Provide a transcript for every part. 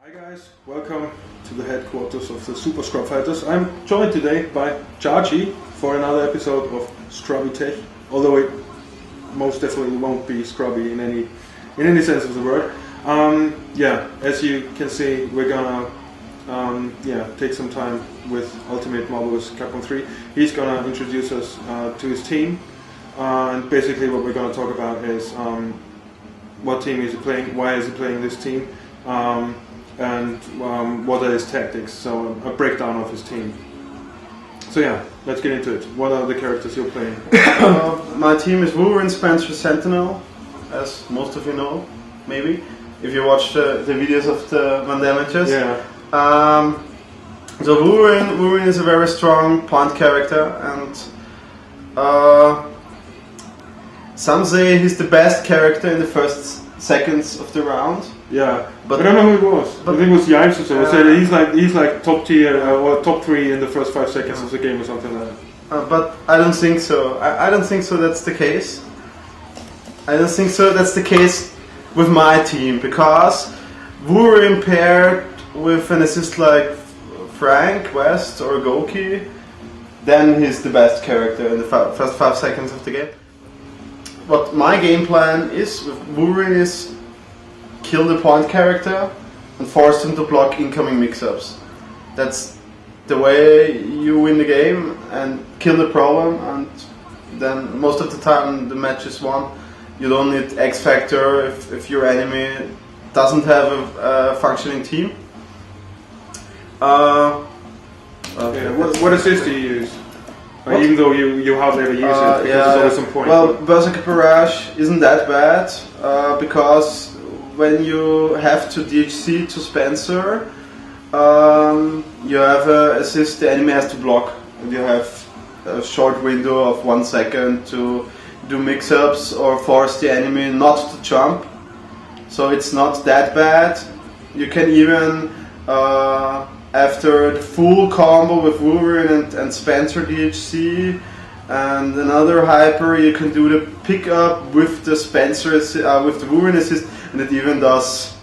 Hi guys, welcome to the headquarters of the Super Scrub Fighters. I'm joined today by Chargi for another episode of Scrubby Tech, although it most definitely won't be Scrubby in any sense of the word. As you can see, we're gonna take some time with Ultimate Marvelous Capcom 3. He's gonna introduce us to his team, and basically what we're gonna talk about is what team is he playing, why is he playing this team, and what are his tactics, so a breakdown of his team. So yeah, let's get into it. What are the characters you're playing? My team is Wolverine, Spencer, Sentinel, as most of you know, maybe, if you watch the videos of the Van Damages. Yeah. So Wolverine is a very strong point character, and some say he's the best character in the first seconds of the round. Yeah, but I don't know who it was. I think it was Yipes or so. I said he's like top tier or top 3 in the first 5 seconds of the game or something like that. But I don't think so. I don't think so. That's the case. I don't think so. That's the case with my team, because Wolverine paired with an assist like Frank, West, or Goki, then he's the best character in the first 5 seconds of the game. What my game plan is with Wolverine is kill the point character and force him to block incoming mix-ups. That's the way you win the game and kill the problem, and then most of the time the match is won. You don't need X Factor if your enemy doesn't have a functioning team. What assist do you use? Even though you hardly ever use it, because there's always some point. Well, Berserker Barrage isn't that bad, because when you have to DHC to Spencer, you have a assist the enemy has to block, and you have a short window of 1 second to do mix-ups or force the enemy not to jump. So it's not that bad. You can even, after the full combo with Wolverine and Spencer DHC and another hyper, you can do the pickup with the with the Wolverine assist, and it even does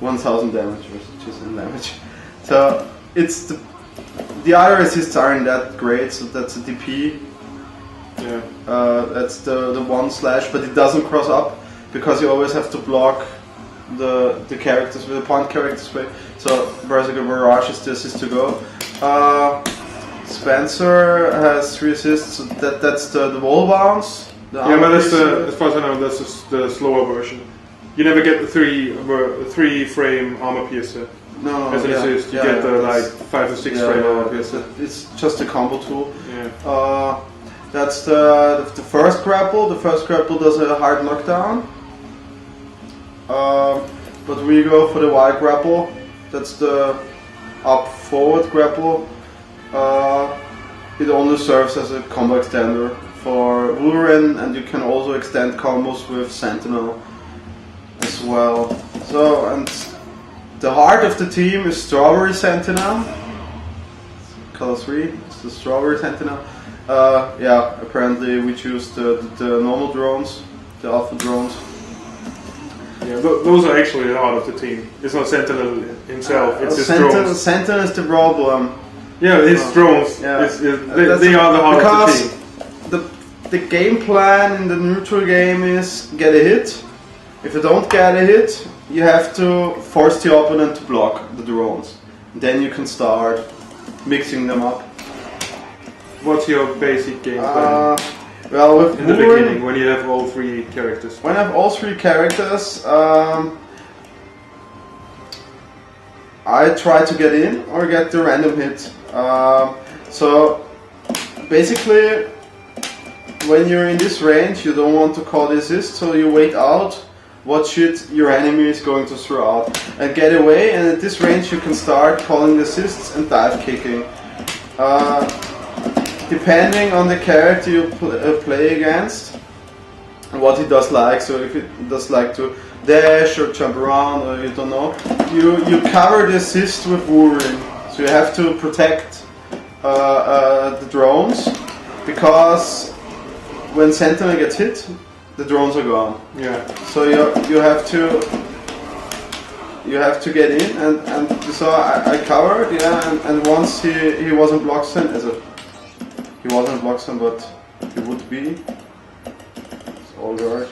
1000 damage, which is in damage. So it's the other assists aren't that great. So that's a DP. Yeah. That's the 1/, but it doesn't cross up because you always have to block the characters with the point characters way. So Berserker Barrage is the assist to go. Spencer has 3 assists. So that's the wall bounce. Yeah, but that's as far as I know, that's the slower version. You never get the 3 frame armor piercer. No, as an assist. You get the like 5 or 6 frame armor piercer. It's just a combo tool. Yeah. That's the first grapple. The first grapple does a hard knockdown. But we go for the Y grapple. That's the up forward grapple. It only serves as a combo extender for Wolverine, and you can also extend combos with Sentinel as well. So, and the heart of the team is Strawberry Sentinel. Color 3, it's the Strawberry Sentinel. Apparently we choose the normal drones, the alpha drones. Yeah, those are actually the heart of the team. It's not Sentinel himself, it's his drones. Sentinel is the problem. Yeah, his drones. Yeah. They are the heart of the team. The game plan in the neutral game is get a hit. If you don't get a hit, you have to force the opponent to block the drones. Then you can start mixing them up. What's your basic game plan? Well, with in the beginning, when you have all 3 characters. When I have all 3 characters, I try to get in or get the random hit. So basically, when you're in this range, you don't want to call the assist, so you wait out what shit your enemy is going to throw out and get away. And at this range, you can start calling the assists and dive kicking. Depending on the character you play against and what he does like, so if he does like to dash or jump around, or you don't know, you cover the assist with Wolverine. So you have to protect the drones, because when Sentinel gets hit, the drones are gone. Yeah. So you have to you have to get in, and so I covered, yeah, and once he wasn't block zone, he wasn't block zone, but he would be. It's all right.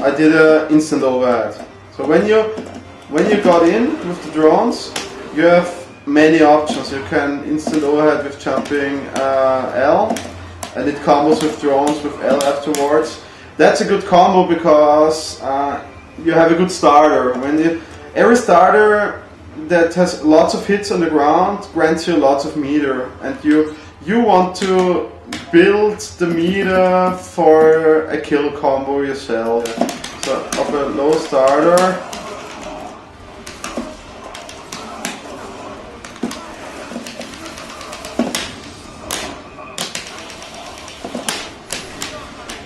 I did an instant overhead. So when you got in with the drones, you have many options. You can instant overhead with jumping L, and it combos with drones with L afterwards. That's a good combo because you have a good starter. Every starter that has lots of hits on the ground grants you lots of meter, and you want to build the meter for a kill combo yourself. So of a low starter,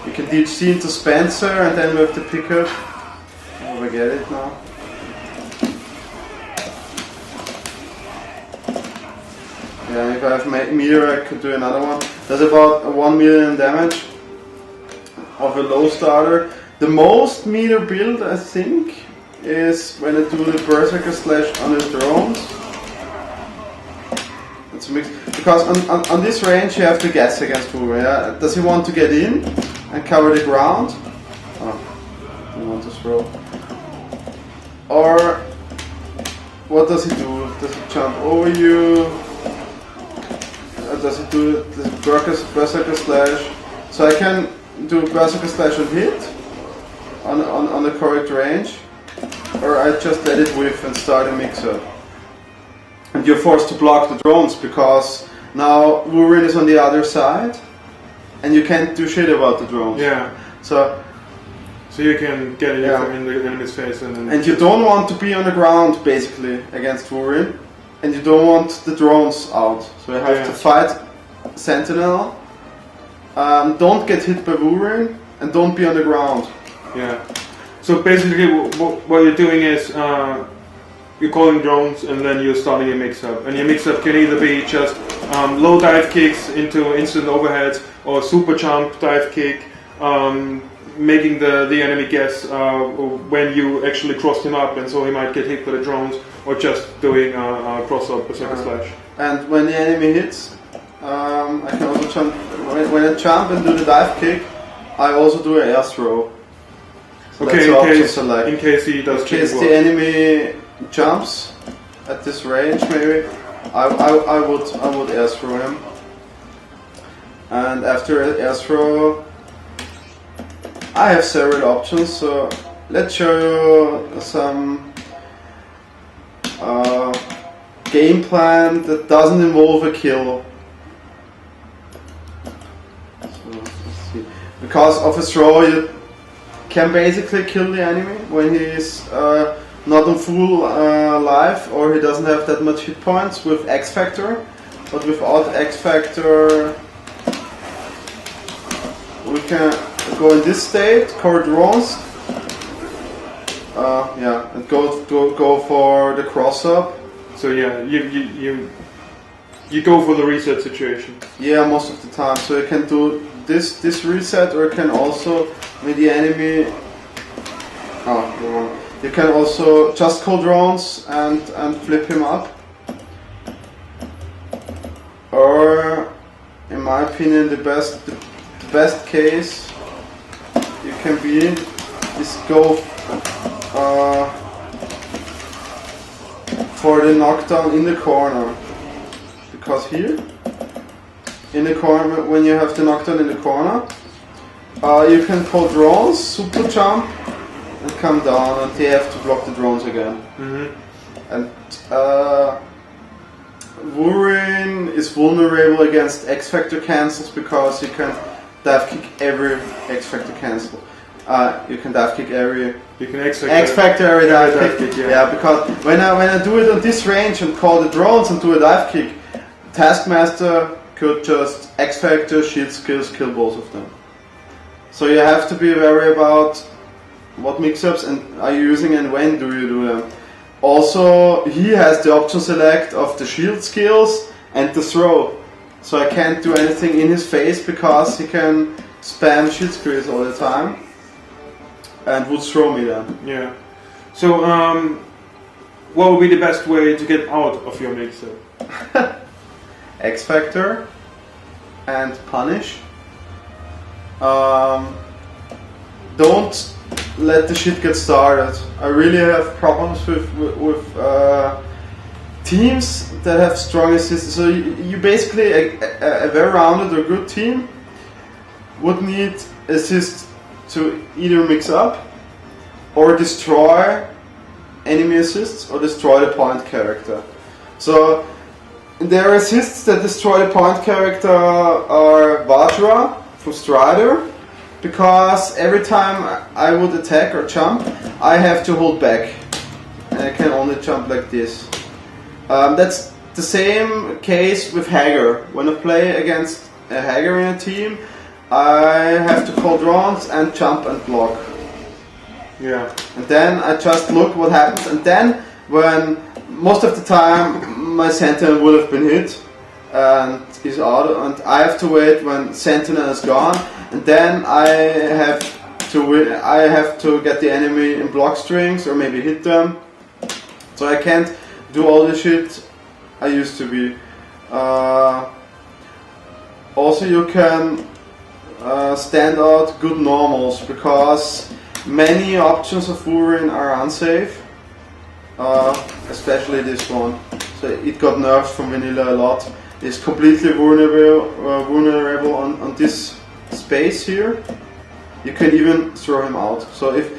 you can DHC into Spencer and then we have to pick up. Oh, we get it now. Yeah, if I have meter, I could do another one. Does about 1 million damage of a low starter. The most meter build, I think, is when I do the Berserker Slash on the drones. It's a mix. Because on this range you have to guess against Wolverine. Yeah? Does he want to get in and cover the ground? Oh, he wants to throw. Or what does he do? Does he jump over you? Does he do the Berserker Slash? So I can do Berserker Slash and hit on the correct range, or I just let it whiff and start a mix-up. And you're forced to block the drones because now Wolverine is on the other side, and you can't do shit about the drones. Yeah. So you can get it in the enemy's face and you don't want to be on the ground basically against Wolverine, and you don't want the drones out. So you have to fight Sentinel. Don't get hit by Wolverine, and don't be on the ground. Yeah. So basically, what you're doing is you're calling drones, and then you're starting a mix-up. And your mix-up can either be just low dive kicks into instant overheads, or super jump dive kick, making the enemy guess when you actually crossed him up, and so he might get hit by the drones, or just doing a cross-up Berserker Slash. And when the enemy hits, I can also jump. When I jump and do the dive kick, I also do an air throw. So okay, in case he does. In case the enemy jumps at this range, maybe I would air throw him. And after air throw, I have several options. So let's show you some game plan that doesn't involve a kill. So let's see. Because of a throw, you can basically kill the enemy when he's not on full life, or he doesn't have that much hit points with X Factor. But without X Factor, we can go in this state, core drones, and go for the cross up. So yeah, you go for the reset situation. Yeah, most of the time. So you can do this reset, or you can also with the enemy. You can also just call drones and flip him up. Or, in my opinion, the best case you can be is go for the knockdown in the corner. Because here, in the corner, when you have the knockdown in the corner, you can call drones, super jump, and come down, and they have to block the drones again. Mm-hmm. And Wolverine is vulnerable against X Factor cancels because he can dive kick every X Factor cancel. You can dive kick every. You can X Factor every dive kick. Yeah, because when I do it on this range and call the drones and do a dive kick, Taskmaster could just X Factor, shield skills, kill both of them. So you have to be wary about what mix-ups and are you using and when do you do them. Also, he has the option select of the shield skills and the throw. So I can't do anything in his face because he can spam shield skills all the time and would throw me then. Yeah. So, what would be the best way to get out of your mix-up? X Factor and Punish. Don't let the shit get started. I really have problems with teams that have strong assists. So you basically a very rounded or good team would need assists to either mix up or destroy enemy assists or destroy the point character. So there are assists that destroy the point character are Vajra from Strider, because every time I would attack or jump, I have to hold back, and I can only jump like this. That's the same case with Hager. When I play against a Hager in a team, I have to call drones and jump and block. Yeah. And then I just look what happens, and then when most of the time my Sentinel would have been hit and is out, and I have to wait when Sentinel is gone, and then I have to get the enemy in block strings or maybe hit them. So I can't do all the shit I used to be. Also, you can stand out good normals, because many options of Wolverine are unsafe, especially this one. So it got nerfed from vanilla a lot. It's completely vulnerable on this space here. You can even throw him out. So if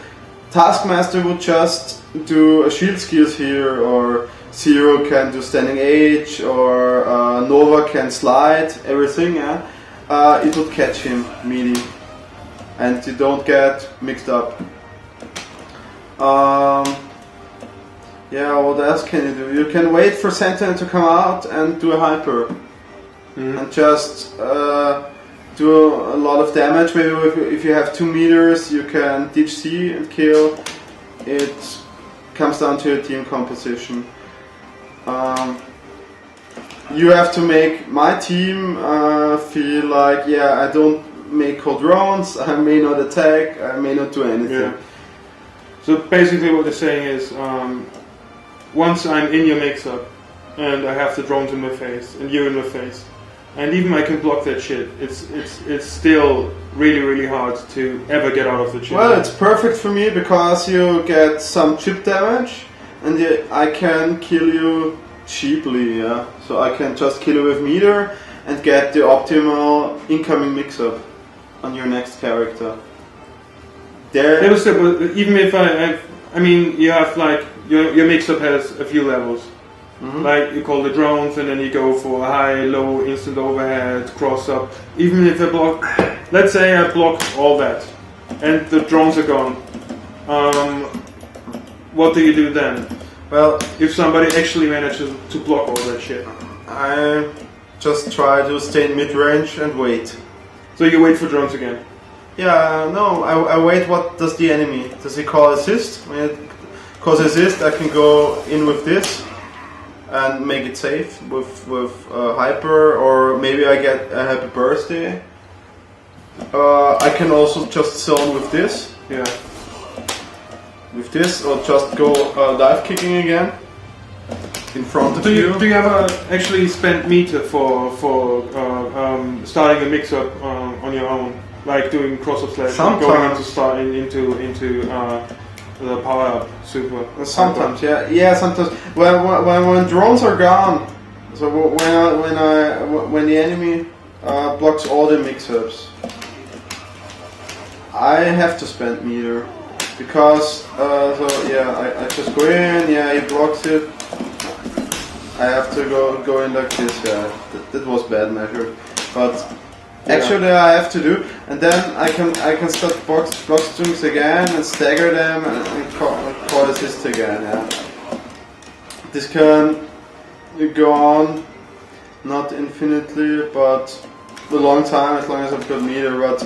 Taskmaster would just do a shield skills here, or Zero can do standing H, or Nova can slide, everything, yeah, it would catch him melee, and you don't get mixed up. Yeah, what else can you do? You can wait for Sentinel to come out and do a hyper, and just do a lot of damage. Maybe if you have 2 meters, you can ditch C and kill. It comes down to your team composition. You have to make my team feel like, yeah, I don't make cold rounds, I may not attack, I may not do anything. Yeah. So basically what they're saying is, once I'm in your mix-up and I have the drones in my face and you in my face, and even I can block that shit, it's still really hard to ever get out of the chip. Well, it's perfect for me because you get some chip damage, and I can kill you cheaply, yeah. So I can just kill you with meter and get the optimal incoming mix-up on your next character. There. Even if I mean, you have like your mix-up has a few levels. Mm-hmm. Like you call the drones, and then you go for high, low, instant overhead, cross up. Even if I block, let's say I block all that, and the drones are gone. What do you do then? Well, if somebody actually manages to block all that shit, I just try to stay in mid-range and wait. So you wait for drones again? Yeah, no, I wait. What does the enemy? Does he call assist? When it calls assist, I can go in with this and make it safe with hyper, or maybe I get a happy birthday. I can also just zone with this. Yeah. With this, or just go dive kicking again in front of you. Do you ever actually spend meter for starting a mix-up on your own, like doing cross-up slash, going into the power-up super? Sometimes, yeah, sometimes. When drones are gone, so when the enemy blocks all the mix-ups, I have to spend meter. Because, I just go in, yeah, he blocks it. I have to go in like this, yeah. That was bad measure. But actually I have to do, and then I can start block strings again and stagger them and call assist again, yeah. This can go on, not infinitely, but a long time, as long as I've got meter. But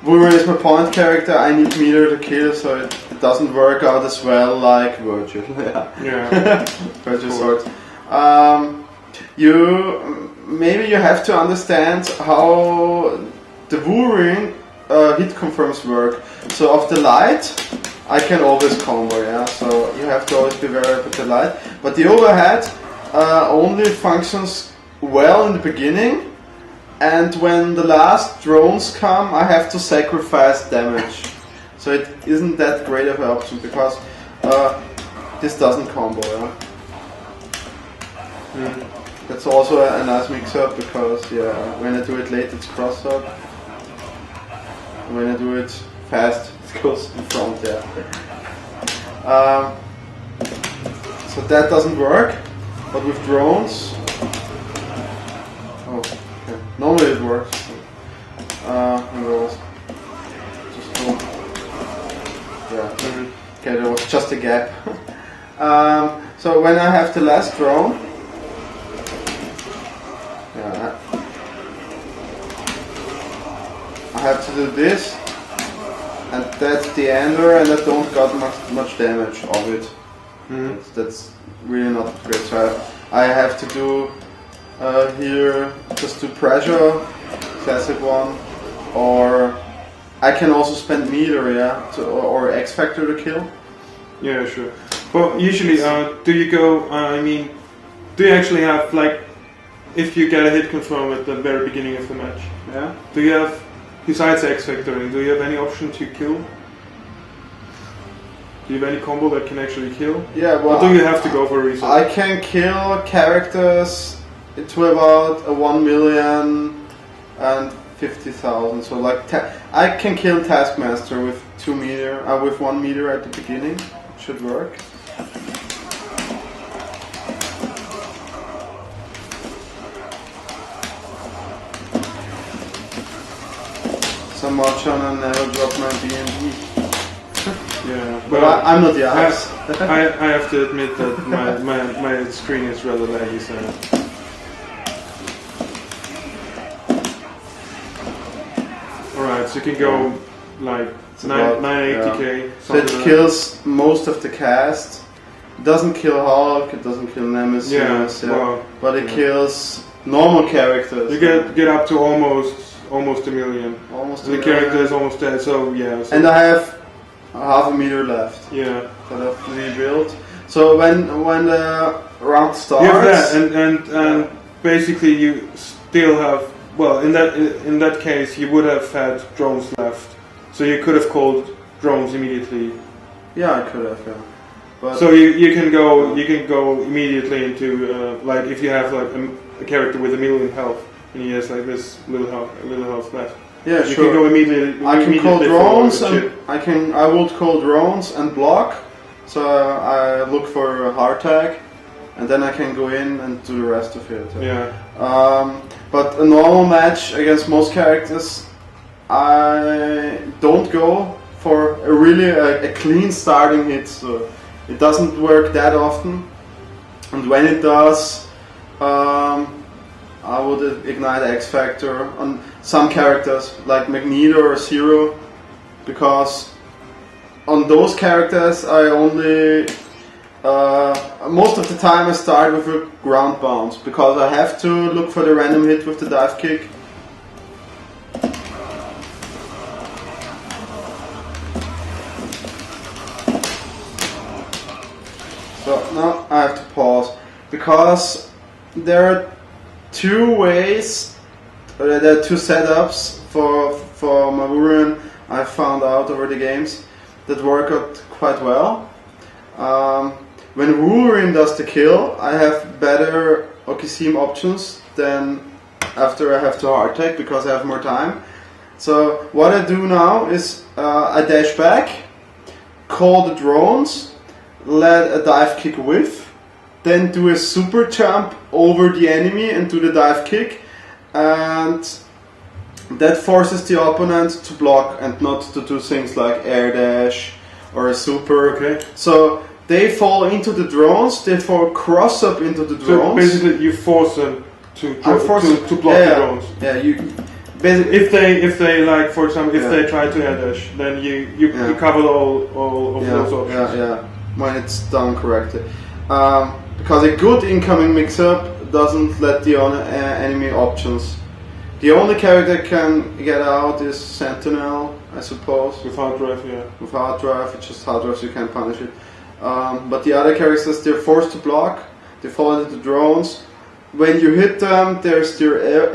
Wolverine is my point character, I need meter to kill, so it doesn't work out as well like Virtual. Yeah. Virtual Swords. Maybe you have to understand how the Wolverine hit confirms work. So of the light, I can always combo, yeah. So you have to always be very polite. But the overhead only functions well in the beginning, and when the last drones come, I have to sacrifice damage. So it isn't that great of an option because this doesn't combo, yeah. That's also a nice mix-up because when I do it late, it's cross-up. When I do it fast, it goes in front, yeah. So that doesn't work, but with drones, normally it works. Just go. Yeah. Okay, there was just a gap. So when I have the last drone, I have to do this, and that's the ender, and I don't got much damage of it. That's really not great. So I have to do here just do pressure, classic one, or I can also spend meter, or X factor to kill. Yeah, sure. Well, usually, do you go? Do you actually have like, if you get a hit confirm at the very beginning of the match? Yeah. Do you have, besides X factoring, do you have any option to kill? Do you have any combo that can actually kill? Yeah. Well, or do you have to go for a reset? I can kill characters to about 1,050,000. So like, I can kill Taskmaster with 2 meter, with 1 meter at the beginning. It should work. So much on a never drop my BNB. Yeah, but I'm not the ass. I have to admit that my screen is rather laggy, so. Alright, so you can go like 980k. So it kills most of the cast. It doesn't kill Hulk, it doesn't kill Nemesis, well, but it kills normal characters. You get up to almost a million. Almost and the character is almost dead, so yeah. So and I have half a meter left. Yeah. That I've rebuilt. So when the round starts, you have that, and basically you still have. Well, in that case, you would have had drones left, so you could have called drones immediately. Yeah, I could have. Yeah. But so you can go immediately into like if you have like a character with 1 million health and he has like this little health left. Yeah, you sure. can go immediately. I can call drones, and I would call drones and block. So I look for a hard tag, and then I can go in and do the rest of it. Yeah. But a normal match against most characters, I don't go for a clean starting hit. So it doesn't work that often, and when it does, I would ignite X Factor on some characters like Magneto or Zero, because on those characters I only most of the time I start with a ground bounce because I have to look for the random hit with the dive kick. So now I have to pause because there are two ways, there are two setups for my Wolverine I found out over the games that work out quite well. When Wolverine does the kill, I have better Okisim options than after I have to hard tech because I have more time. So what I do now is I dash back, call the drones, let a dive kick whiff, then do a super jump over the enemy and do the dive kick, and that forces the opponent to block and not to do things like air dash or a super. Okay. So they fall into the drones, they fall cross up into the drones. So basically you force them to block the drones. Yeah, you basically if they like, for example, if they try to air dash, then you cover all of those options. Yeah, when it's done correctly. Because a good incoming mix-up doesn't let the enemy options. The only character that can get out is Sentinel, I suppose. With hard drive, yeah. With hard drive, it's just hard drive, so you can't punish it. But the other characters, they're forced to block. They fall into the drones. When you hit them, they're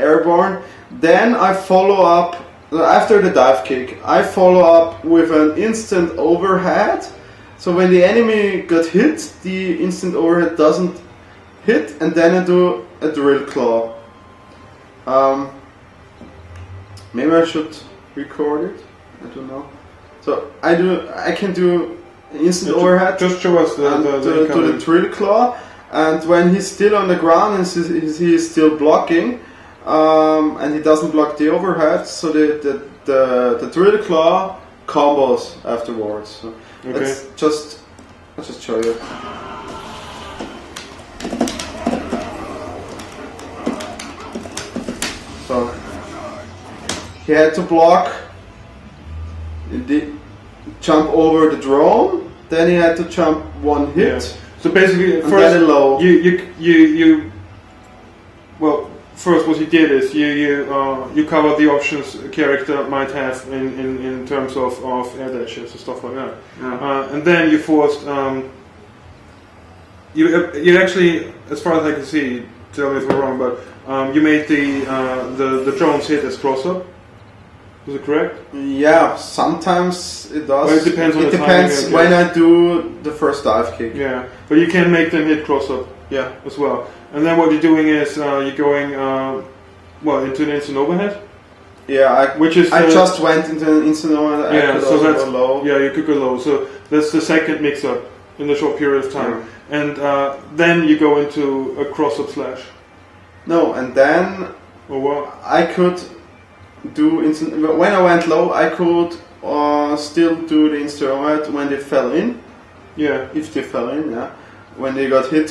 airborne. Then I follow up, after the dive kick, I follow up with an instant overhead. So when the enemy got hit, the instant overhead doesn't hit, and then I do a drill claw. Maybe I should record it. I don't know. So I can do instant overhead. Just show us the drill claw, and when he's still on the ground and he's still blocking, and he doesn't block the overhead, so the drill claw combos afterwards. So okay. Let's just show you. So he had to block, jump over the drone, then he had to jump one hit. Yeah. So basically, and first then low. First what you did is you covered the options a character might have in terms of air dashes and stuff like that. Yeah. And then you forced you actually, as far as I can see, tell me if I'm wrong, but you made the drones hit as cross-up. Is it correct? Yeah, sometimes it does. Well, it depends on the depends timing, when I do the first dive kick. Yeah, but you can make them hit cross-up. Yeah, as well. And then what you're doing is you're going into an instant overhead. Yeah, I just went into an instant overhead. Yeah, so that's go low. Yeah, you could go low. So that's the second mix-up in a short period of time. Yeah. And then you go into a cross-up slash. No, and then I could do instant. When I went low, I could still do the instant overhead when they fell in. Yeah. If they fell in, yeah. When they got hit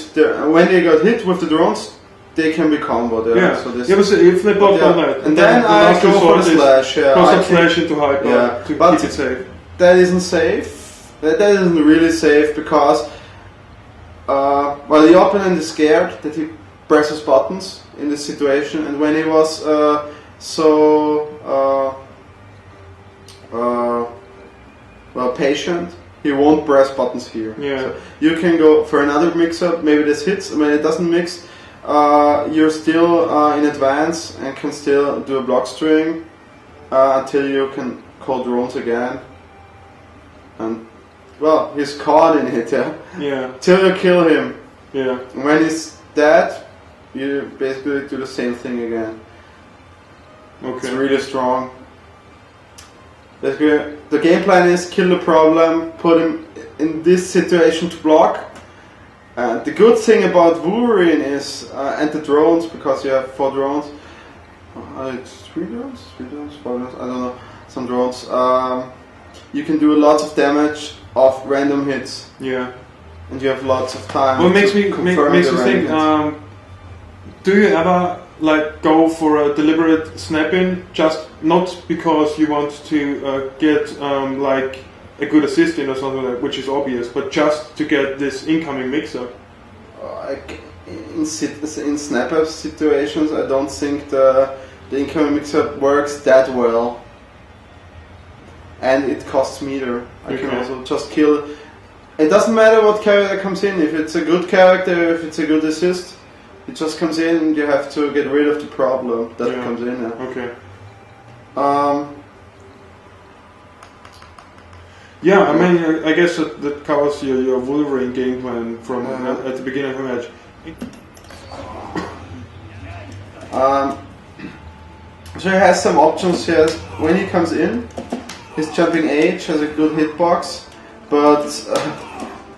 with the drones, they can be comboed. Yeah. So this if they block on that, and then I go for the slash. Yeah. Cross-up slash into hyper to keep it safe. That isn't safe. That isn't really safe because the opponent is scared that he presses buttons in this situation, and when he was patient, he won't press buttons here. Yeah. So you can go for another mix-up. Maybe this hits. When it doesn't mix, you're still in advance and can still do a block string until you can call drones again. And he's caught in it. Yeah. Till you kill him. Yeah. When he's dead, you basically do the same thing again. Okay. It's really strong. Basically, the game plan is kill the problem, put him in this situation to block. The good thing about Wolverine is, and the drones, because you have 4 drones, it's 3 drones, 4 drones, I don't know, some drones, you can do lots of damage off random hits. Yeah. And you have lots of time. Well, it makes me think, do you ever go for a deliberate snap-in, just not because you want to get a good assist in or something like that, which is obvious, but just to get this incoming mix-up? In snap-up situations, I don't think the incoming mix-up works that well. And it costs meter. I can also just kill. It doesn't matter what character comes in, if it's a good character, if it's a good assist. It just comes in and you have to get rid of the problem that comes in. Yeah. Okay. Yeah, I mean, I guess that covers your Wolverine game plan from at the beginning of the match. So he has some options here. When he comes in, his jumping H has a good hitbox, but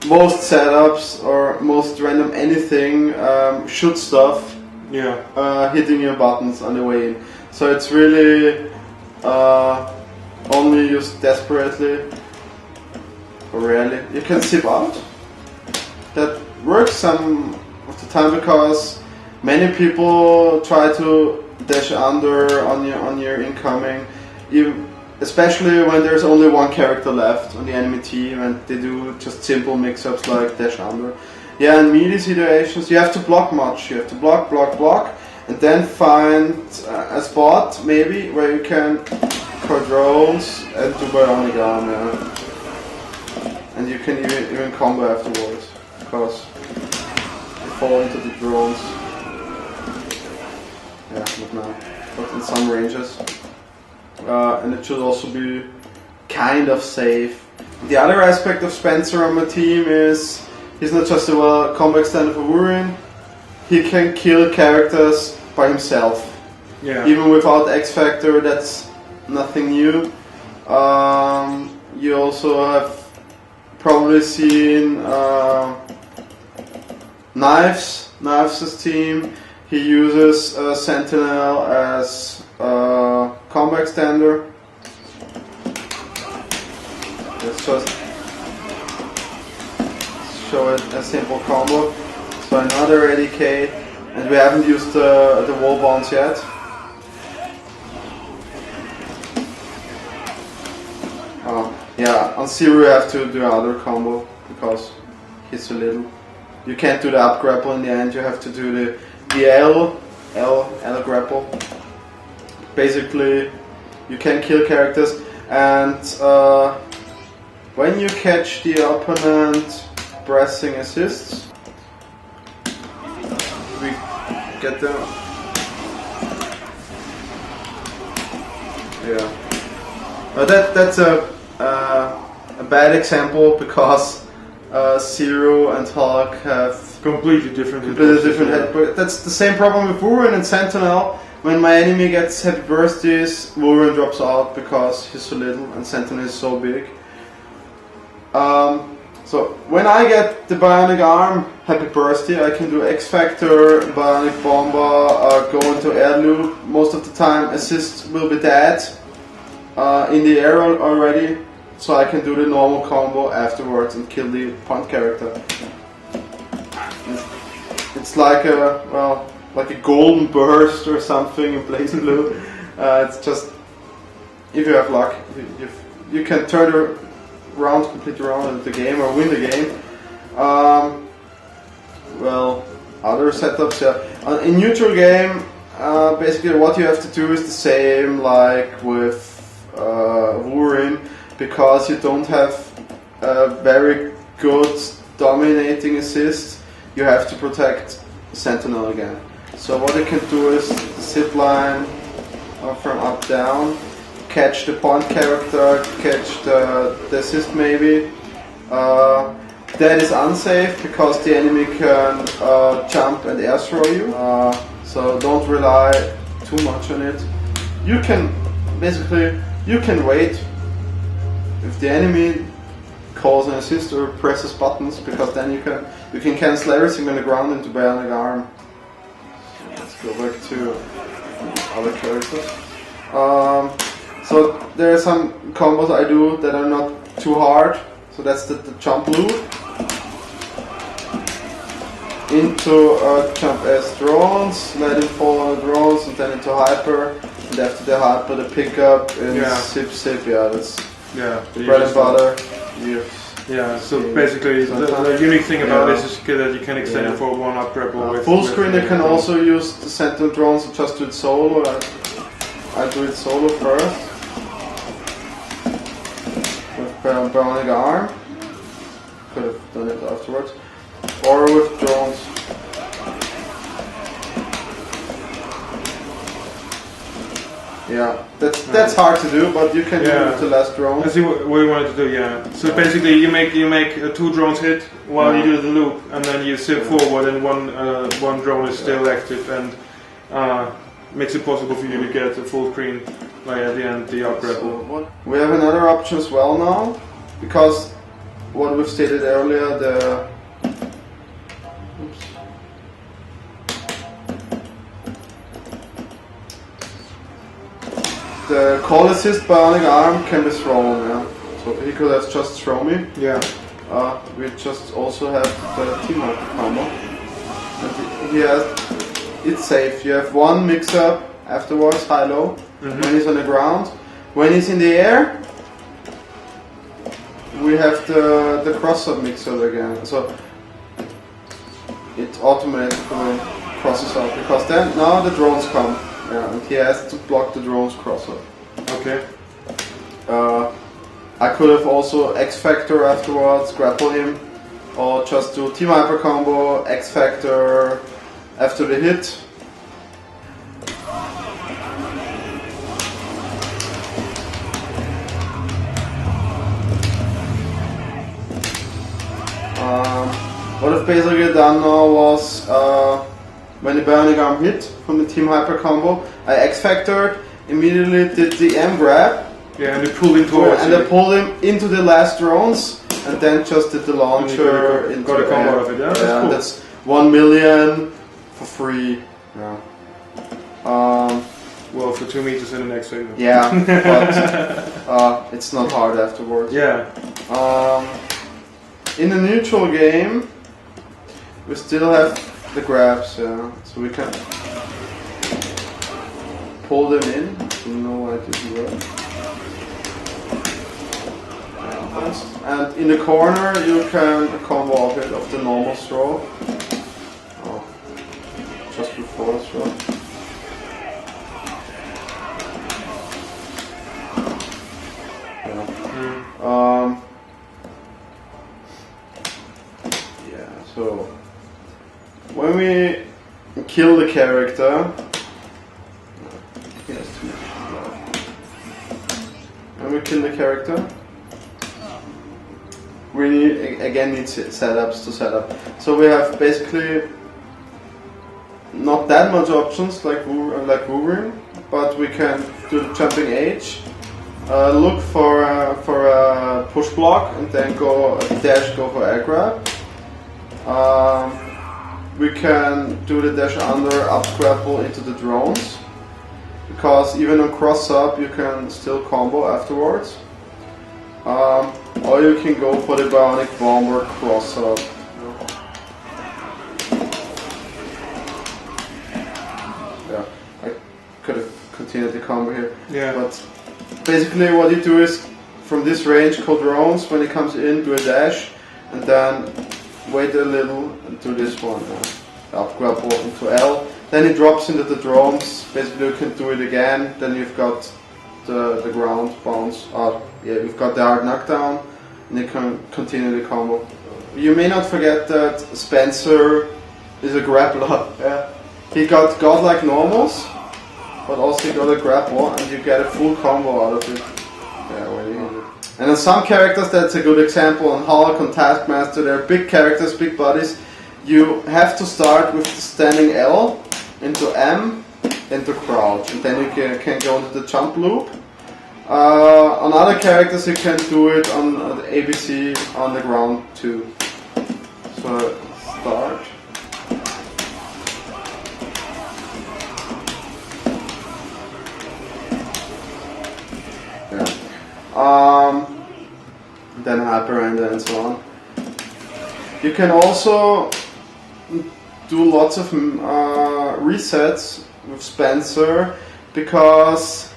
most setups or most random anything shoot stuff, hitting your buttons on the way in. So it's really only used desperately or rarely. You can zip out. That works some of the time because many people try to dash under on your incoming, especially when there's only one character left on the enemy team and they do just simple mix-ups like dash under. Yeah, in melee situations you have to block much. You have to block, and then find a spot maybe where you can for drones and do bionic arm, yeah. And you can even combo afterwards, because you fall into the drones. Yeah, not now, but in some ranges. And it should also be kind of safe. The other aspect of Spencer on my team is he's not just a combo extender for Wolverine, he can kill characters by himself. Yeah. Even without X Factor, that's nothing new. You also have probably seen Knives' team. He uses Sentinel as combo extender. Let's just show it a simple combo. So another ADK, and we haven't used the wall bounce yet. Yeah, on Zero you have to do another combo because he's so little. You can't do the up grapple in the end, you have to do the L grapple. Basically, you can kill characters, and when you catch the opponent pressing assists, we get them. Yeah, but that's a bad example because Zero and Hulk have completely different head. But that's the same problem with Wolverine and Sentinel. When my enemy gets happy birthdays, Wolverine drops out because he's so little and Sentinel is so big. So when I get the bionic arm happy birthday, I can do X Factor, bionic bomber, go into air loop. Most of the time, assist will be dead in the air already, so I can do the normal combo afterwards and kill the point character. It's like a golden burst or something in Blaze Blue. It's just, if you have luck, you can turn the round completely around the game or win the game. Other setups, yeah. In neutral game, basically what you have to do is the same like with Wolverine, because you don't have a very good dominating assist. You have to protect Sentinel again. So what you can do is zip line from up down, catch the point character, catch the assist maybe. That is unsafe because the enemy can jump and air throw you. So don't rely too much on it. You can wait if the enemy calls an assist or presses buttons, because then you can cancel everything on the ground into bionic arm. Let's go back to other characters. So there are some combos I do that are not too hard. So that's the jump loop into jump as drones, let him fall on the drones, and then into hyper, and after the hyper the pickup and zip. Yeah, that's the bread and butter. Yeah, so basically the unique thing about this is that you can extend it for one up grapple with full screen. You can also use the Sentinel drones and just do it solo. I do it solo first with bionic arm. Could have done it afterwards, or with drones. Yeah, that's hard to do, but you can do it with the last drone. I see what you wanted to do. Yeah. So basically, you make two drones hit while you do the loop, and then you zip forward, and one drone is still active, and makes it possible for you to get a full screen like at the end, the up grapple. We have another option as well now, because what we've stated earlier, the call assist bionic arm can be thrown, yeah. So he could have just thrown me. Yeah. We just also have the teamwork combo. And it's safe. You have one mix up afterwards, high-low, when he's on the ground. When he's in the air, we have the cross-up mix-up again. So it automatically crosses up, because then now the drones come. Yeah, and he has to block the drones cross-up. Okay. I could have also X Factor afterwards, grapple him, or just do Team Hyper combo, X Factor after the hit. What I've basically done now was when the Bionic Arm hit from the Team Hyper combo, I X Factored, immediately did the M grab. Yeah, and they pulled him towards and I pulled him into the last drones, and then just did the launcher. And got a combo out of it, yeah? That's cool. That's 1 million for free. Yeah. Well, for 2 meters in the next phase. Yeah, but it's not hard afterwards. Yeah. In the neutral game, we still have the grabs, yeah. So we can pull them in. So no idea to work. And in the corner, you can combo off it of the normal stroke. Oh, just before the stroke. Yeah. So when we kill the character, we need setups to set up. So we have basically not that much options like Wolverine, but we can do the jumping H, look for a push block, and then go dash, go for air grab. We can do the dash under, up grapple into the drones, because even on cross up you can still combo afterwards. Or you can go for the Bionic Bomber cross up. Yeah, I could have continued the combo here. Yeah. But basically what you do is, from this range, call drones, when he comes in, do a dash, and then wait a little and do this one. Up grapple into L. Then he drops into the drones. Basically you can do it again. Then you've got the ground bounce. You've got the hard knockdown, and you can continue the combo. You may not forget that Spencer is a grappler. Yeah. He got godlike normals, but also he got a grapple, and you get a full combo out of it. Yeah, when you hit it. And on some characters, that's a good example. On Hulk, on Taskmaster, they're big characters, big bodies. You have to start with the standing L into M into crouch, and then you can go into the jump loop. On other characters, you can do it on the ABC on the ground too. So start. Yeah. Then hyper render and so on. You can also do lots of resets with Spencer, because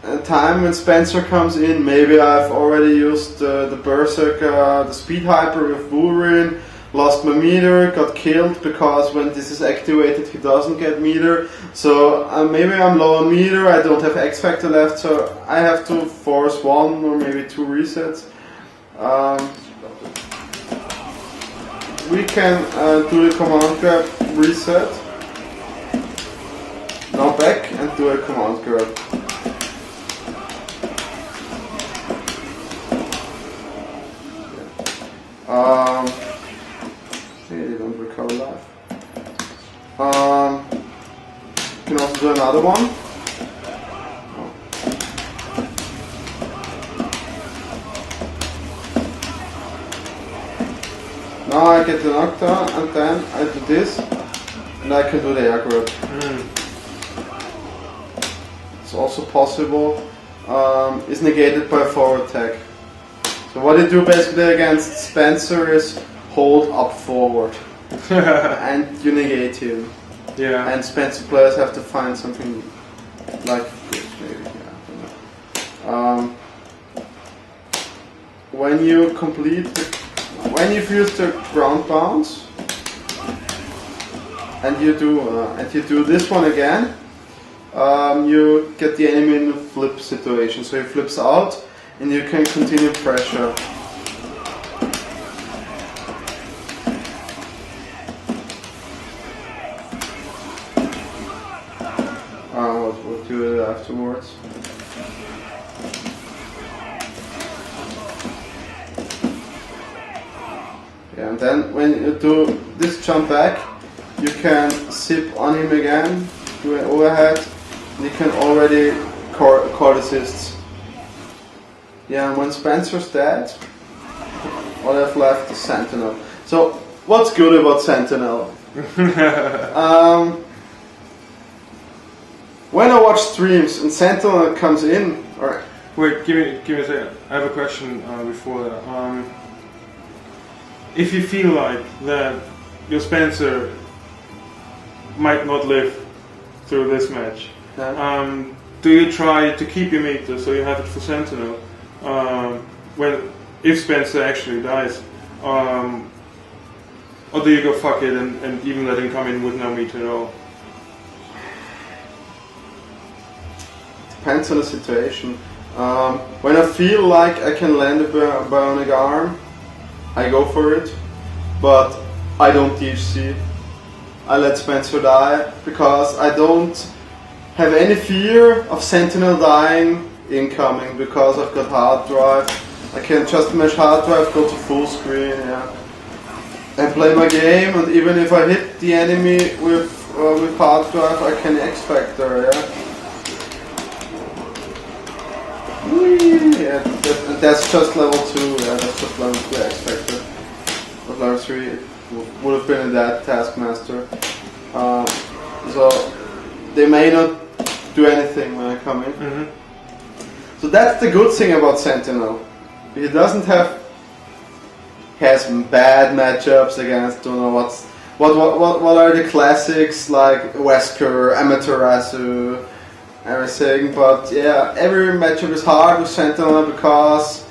at the time when Spencer comes in, maybe I've already used the Berserker, the Speed Hyper with Wolverine, lost my meter, got killed, because when this is activated he doesn't get meter. So maybe I'm low on meter, I don't have X Factor left, so I have to force 1 or maybe 2 resets. We can do the command grab reset. Now back and do a command grab. They don't recover life. You can also do another one. Now I get the knockdown, and then I do this, and I can do the air grab. It's also possible. Is negated by a forward tag. So what you do basically against Spencer is hold up forward, and you negate him. Yeah. And Spencer players have to find something like this, maybe. Yeah, I don't know. When you complete when you've used the ground bounce, and you do this one again, you get the enemy in a flip situation. So he flips out and you can continue pressure. What do it afterwards? Yeah, and then when you do this jump back, you can zip on him again, do an overhead, and you can already cord assists. Yeah, and when Spencer's dead, all I have left is Sentinel. So, what's good about Sentinel? When I watch streams and Sentinel comes in, or wait, give me a second. I have a question before that. If you feel like that your Spencer might not live through this match, do you try to keep your meter so you have it for Sentinel if Spencer actually dies, or do you go fuck it and even let him come in with no meter at all? Depends on the situation. When I feel like I can land a bionic arm, I go for it, but I don't DHC. I let Spencer die because I don't have any fear of Sentinel dying incoming because I've got hard drive. I can just mesh hard drive, go to full screen, yeah, and play my game. And even if I hit the enemy with hard drive, I can X Factor, yeah. Yeah, that's just level 2, yeah, that's just level 2 X Factor. But level 3 would have been in that Taskmaster. So they may not do anything when I come in. Mm-hmm. So that's the good thing about Sentinel. He doesn't have... He has bad matchups against, don't know what are the classics like Wesker, Amaterasu, everything, but yeah, every matchup is hard with Sentinel because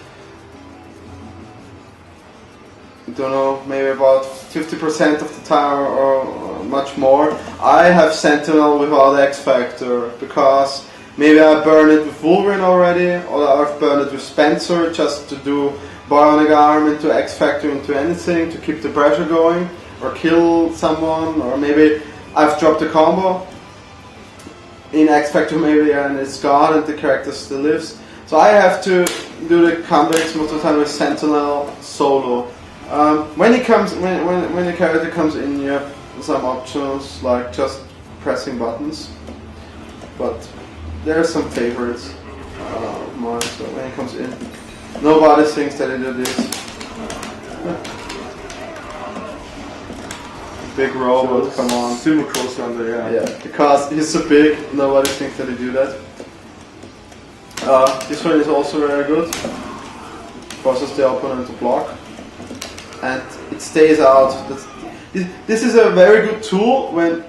I don't know, maybe about 50% of the time or much more I have Sentinel without X Factor because maybe I burn it with Wolverine already, or I've burned it with Spencer just to do bionic arm into X Factor into anything to keep the pressure going or kill someone, or maybe I've dropped a combo in X Factor maybe and it's gone and the character still lives. So I have to do the comebacks most of the time with Sentinel solo. When the character comes in, you have some options like just pressing buttons, but there are some favorites of mine. So when it comes in, nobody thinks that I do this. Big robot, come on. Super close under, yeah. Yeah, because he's so big, nobody thinks that he do that. This one is also very good. Forces the opponent to block. And it stays out. This is a very good tool when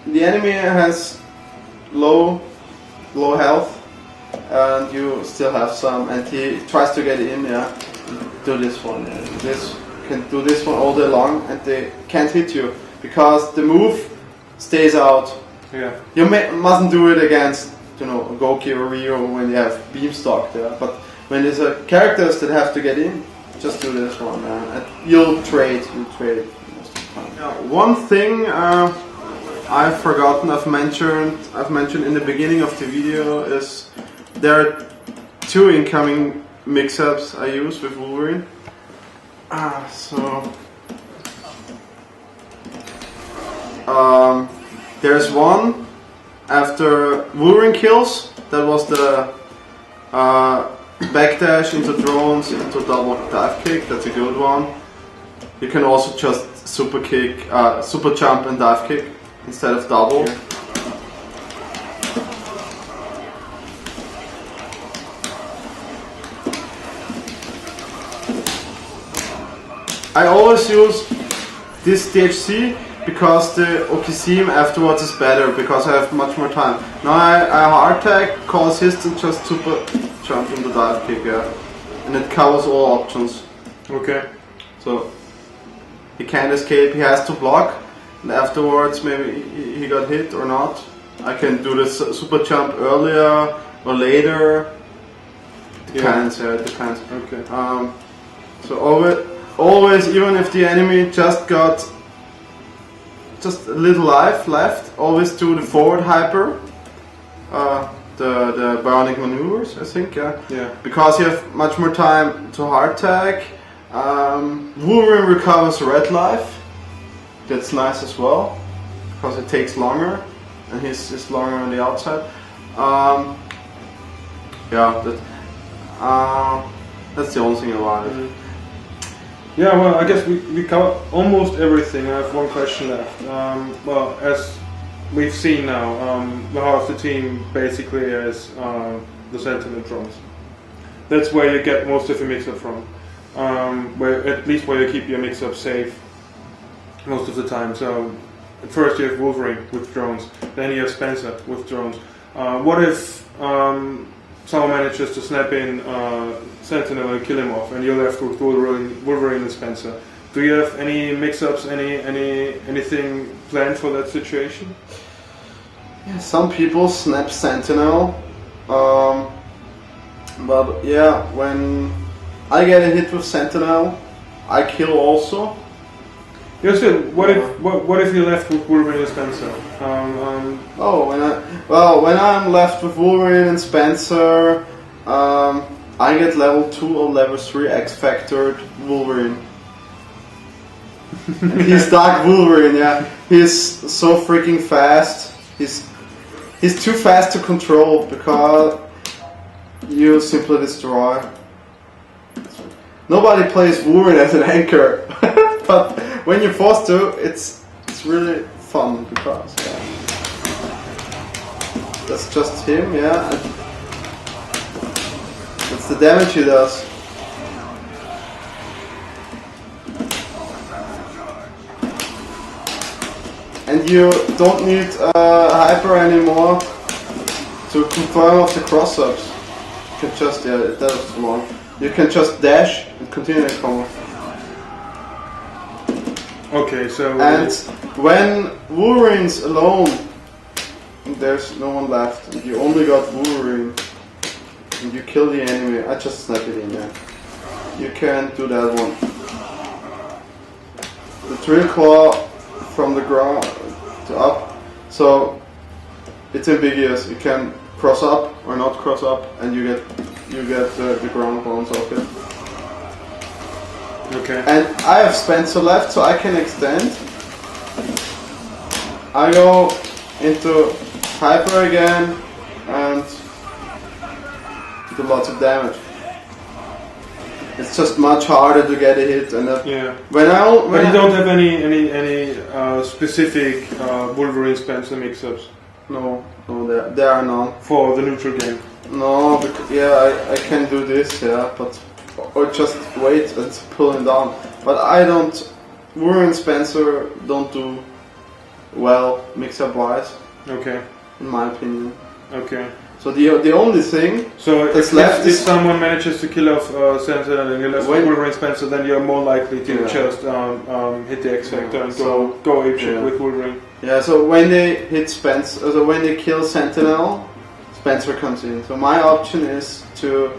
the enemy has low health and you still have some and he tries to get in, yeah. Do this one. This can do this one all day long and they can't hit you because the move stays out. Yeah. You mustn't do it against, you know, Goki or Ryo when you have Beamstock there, but when there's characters that have to get in, just do this one and you'll trade most of the time. Yeah. One thing I've forgotten, I've mentioned in the beginning of the video is there are 2 incoming mix-ups I use with Wolverine. There's one after Wolverine kills, that was the backdash into drones into double dive kick, that's a good one. You can also just super jump and dive kick instead of double. Yeah. I always use this DHC because the Okisim afterwards is better because I have much more time. Now I hard tag, call assist and just super jump in the dive kick, yeah. And it covers all options. Okay. So he can't escape, he has to block and afterwards maybe he got hit or not. I can do the super jump earlier or later. Depends, yeah, it depends. Okay. So always, even if the enemy just got just a little life left, always do the forward hyper, the bionic maneuvers, I think, yeah. Yeah. Because you have much more time to hard tag. Wolverine recovers red life. That's nice as well, because it takes longer, and he's longer on the outside. That's the only thing about it. Mm-hmm. Yeah, well, I guess we covered almost everything. I have one question left. Well, as we've seen now, the heart of the team basically is the Sentinel drones. That's where you get most of your mix-up from. At least where you keep your mix-up safe most of the time. So at first you have Wolverine with drones, then you have Spencer with drones. What if someone manages to snap in Sentinel and kill him off, and you're left with Wolverine and Spencer? Do you have any mix-ups, anything planned for that situation? Yeah, some people snap Sentinel, but yeah, when I get a hit with Sentinel, I kill also. Yeah, still, what if you're left with Wolverine and Spencer? When I'm left with Wolverine and Spencer, I get level 2 or level 3 X-Factored Wolverine. He's Dark Wolverine, yeah. He's so freaking fast. He's too fast to control because you simply destroy. Nobody plays Wolverine as an anchor, but when you're forced to, it's really fun because that's just him, yeah. That's the damage he does. And you don't need hyper anymore to confirm of the cross-ups. You can just, that was too long. You can just dash and continue the combo. Okay, so... And when Wolverine's alone, and there's no one left, and you only got Wolverine, and you kill the enemy, I just snap it in there. You can do that one. The drill claw from the ground to up, so it's ambiguous. You can cross up or not cross up, and you get the ground bounce off it. Okay. And I have Spencer left, so I can extend. I go into hyper again and do lots of damage. It's just much harder to get a hit, and but you don't have any specific Wolverine Spencer mix-ups. No, there are none for the neutral game. No, because I can do this, but or just wait and pull him down. But I don't. Wolverine Spencer don't do well mix-up wise. Okay. In my opinion. Okay. So the only thing that's left if someone manages to kill off Sentinel and you're left with Wolverine Spencer, then you're more likely to just hit the X Factor and go apeshit with Wolverine. Yeah. So when they hit Spencer, so when they kill Sentinel, Spencer comes in. So my option is to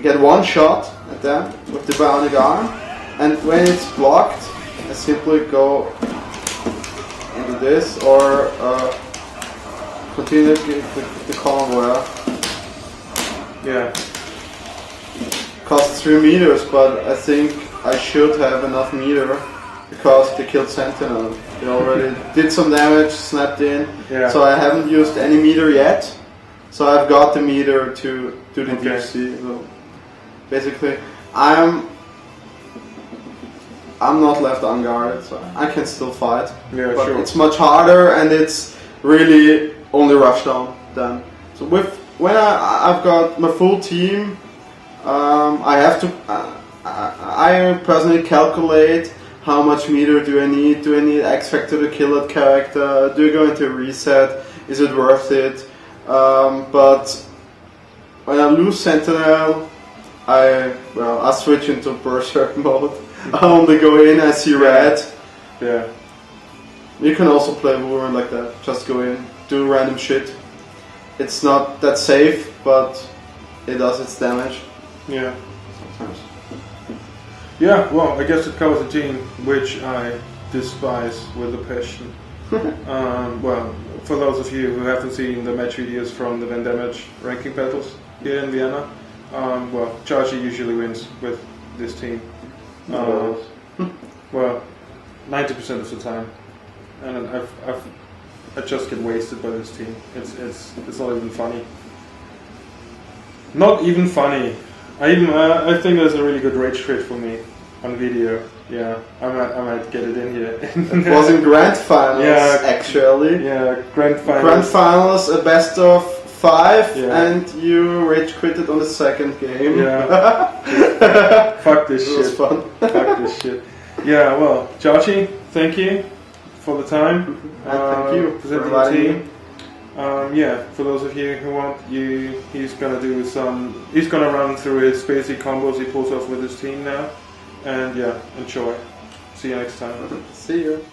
get one shot at them with the bionic arm, and when it's blocked, I simply go into this or continue the combo. Yeah. Costs 3 meters, but I think I should have enough meter because they killed Sentinel. They already did some damage, snapped in. Yeah. So I haven't used any meter yet. So I've got the meter to do the DC. So basically, I'm not left unguarded, so I can still fight. Yeah, but sure. It's much harder, and it's really only rush down then. So when I've got my full team, I have to. I personally calculate how much meter do I need. Do I need X Factor to kill that character? Do I go into reset? Is it worth it? But when I lose Sentinel, I switch into Berserk mode. I only go in, I see red. Yeah. You can also play Wolverine like that. Just go in, do random shit. It's not that safe, but it does its damage. Yeah. Sometimes. Yeah, well, I guess it covers a team which I despise with a passion. Well, for those of you who haven't seen the match videos from the Van Damage ranking battles here in Vienna, well, Chargi usually wins with this team. Well, 90% of the time, and I just get wasted by this team. It's not even funny. Not even funny. I think there's a really good rage quit for me on video. Yeah, I might get it in here. It was in grand finals, actually. Yeah, grand finals. Grand finals, a best of 5, Yeah. and you rage quitted on the second game. Yeah. Fuck this shit. It was fun. Fuck this shit. Yeah, well, Chargi, thank you for the time. Thank you for presenting the inviting team. Yeah, for those of you who want, he's gonna run through his basic combos he pulls off with his team now. And yeah, enjoy. See you next time. See you.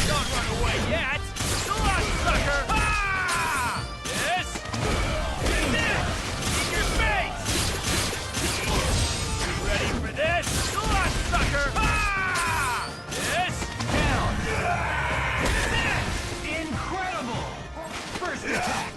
Don't run away yet! Go on, sucker! Ah! Yes! Eat your face! Ready for this? Go on, sucker! Ah! Yes! Down! Incredible! First attack!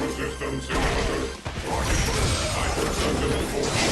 Resistance inhibitor. Hyper Sentinel 4.